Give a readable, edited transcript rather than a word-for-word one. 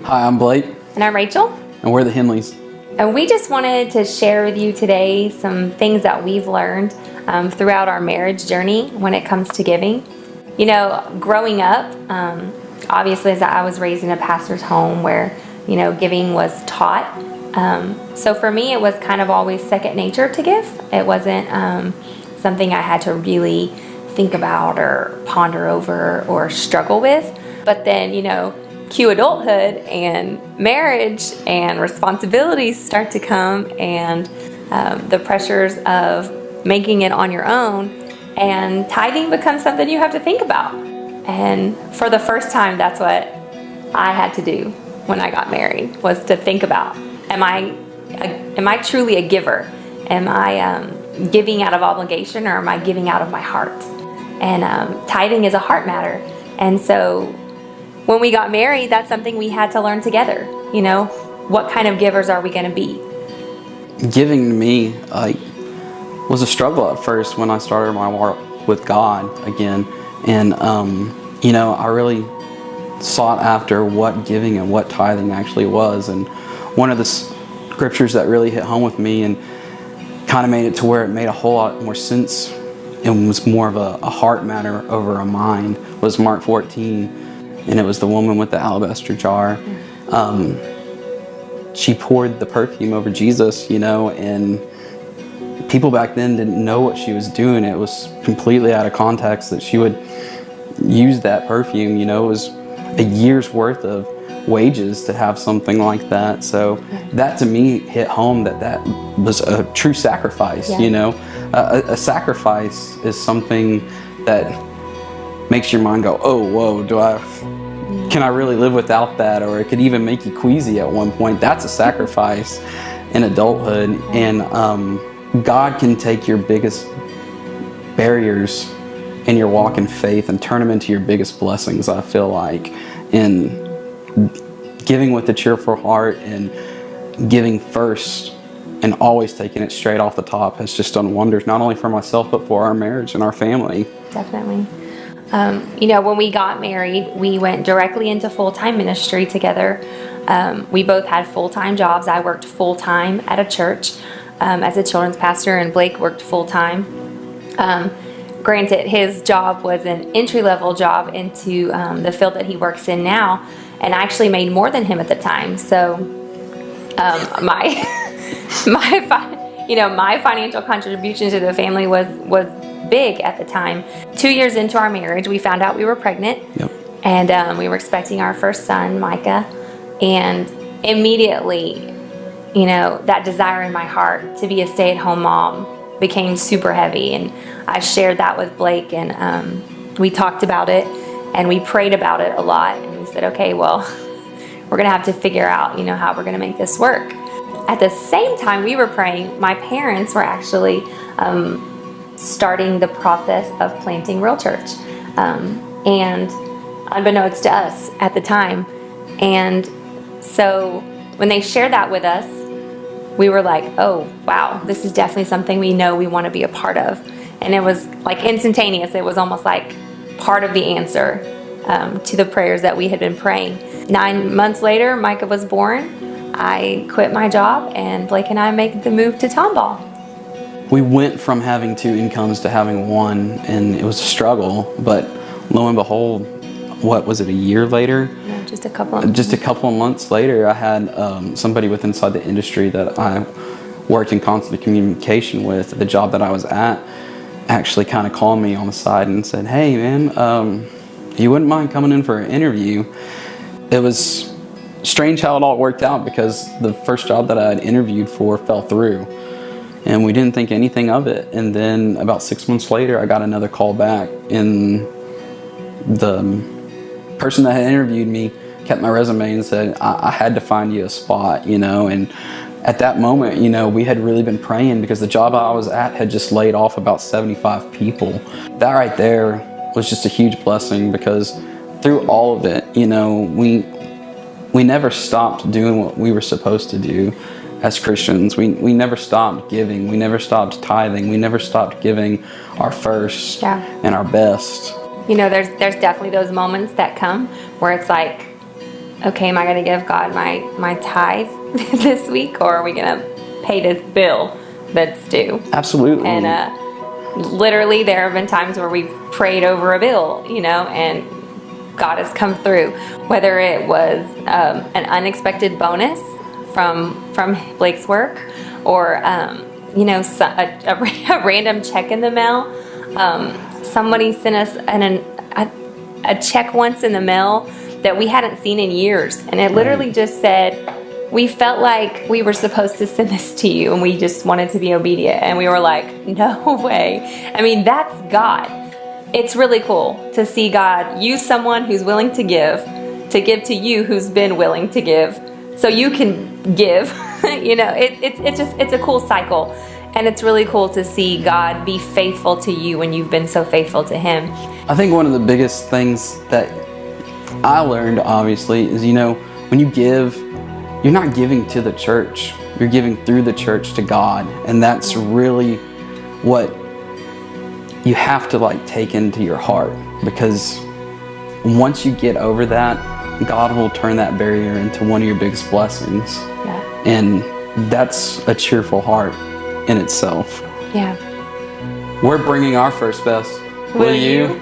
Hi, I'm Blake. And I'm Rachel. And we're the Hendleys. And we just wanted to share with you today some things that we've learned throughout our marriage journey when it comes to giving. You know, growing up, obviously as I was raised in a pastor's home where, you know, giving was taught. So for me, it was kind of always second nature to give. It wasn't something I had to really think about or ponder over or struggle with. But then, you know, cue adulthood and marriage and responsibilities start to come, and the pressures of making it on your own, and tithing becomes something you have to think about. And for the first time, that's what I had to do when I got married, was to think about, am I truly a giver? Am I giving out of obligation, or am I giving out of my heart? And tithing is a heart matter. And so when we got married, that's something we had to learn together. You know, what kind of givers are we going to be? Giving to me was a struggle at first when I started my walk with God again. And, you know, I really sought after what giving and what tithing actually was. And one of the scriptures that really hit home with me and kind of made it to where it made a whole lot more sense and was more of a heart matter over a mind was Mark 14. And it was the woman with the alabaster jar. She poured the perfume over Jesus, you know, and people back then didn't know what she was doing. It was completely out of context that she would use that perfume. You know, it was a year's worth of wages to have something like that. So that to me hit home that was a true sacrifice. You know, a sacrifice is something that makes your mind go, oh, whoa, can I really live without that? Or it could even make you queasy at one point. That's a sacrifice in adulthood. And God can take your biggest barriers in your walk in faith and turn them into your biggest blessings, I feel like. In giving with a cheerful heart and giving first and always taking it straight off the top has just done wonders, not only for myself, but for our marriage and our family. Definitely. You know, when we got married, we went directly into full-time ministry together. We both had full-time jobs. I worked full-time at a church as a children's pastor, and Blake worked full-time. Granted, his job was an entry-level job into the field that he works in now, and I actually made more than him at the time. So my financial contribution to the family was big at the time. 2 years into our marriage, we found out we were pregnant. Yep. And we were expecting our first son, Micah. And immediately, you know, that desire in my heart to be a stay-at-home mom became super heavy. And I shared that with Blake, and we talked about it, and we prayed about it a lot. And we said, okay, well, we're going to have to figure out, you know, how we're going to make this work. At the same time we were praying, my parents were actually starting the process of planting Real Church, and unbeknownst to us at the time. And so when they shared that with us, we were like, oh wow, this is definitely something we know we want to be a part of. And it was like instantaneous. It was almost like part of the answer to the prayers that we had been praying. 9 months later, Micah was born. I quit my job, and Blake and I made the move to Tomball. We went from having two incomes to having one, and it was a struggle, but lo and behold, what was it, a year later? No, just a couple of months later, I had somebody with inside the industry that I worked in constant communication with, the job that I was at, actually kind of called me on the side and said, hey man, you wouldn't mind coming in for an interview? It was strange how it all worked out, because the first job that I had interviewed for fell through. And we didn't think anything of it. And then about 6 months later, I got another call back, and the person that had interviewed me kept my resume and said, I had to find you a spot, you know. And at that moment, you know, we had really been praying, because the job I was at had just laid off about 75 people. That right there was just a huge blessing, because through all of it, you know, we never stopped doing what we were supposed to do. As Christians, we never stopped giving. We never stopped tithing. We never stopped giving our first and our best. You know, there's definitely those moments that come where it's like, okay, am I going to give God my tithe this week, or are we going to pay this bill that's due? Absolutely. And literally, there have been times where we've prayed over a bill, and God has come through. Whether it was an unexpected bonus from Blake's work, or a random check in the mail. Somebody sent us a check once in the mail that we hadn't seen in years, and it literally just said, we felt like we were supposed to send this to you, and we just wanted to be obedient, and we were like, no way. I mean, that's God. It's really cool to see God use someone who's willing to give to you who's been willing to give, so you can give. It's a cool cycle, and it's really cool to see God be faithful to you when you've been so faithful to Him. I think one of the biggest things that I learned, obviously, is when you give, you're not giving to the church, you're giving through the church to God, and that's really what you have to take into your heart, because once you get over that, God will turn that barrier into one of your biggest blessings. Yeah. And that's a cheerful heart in itself. Yeah. We're bringing our first best. Will you?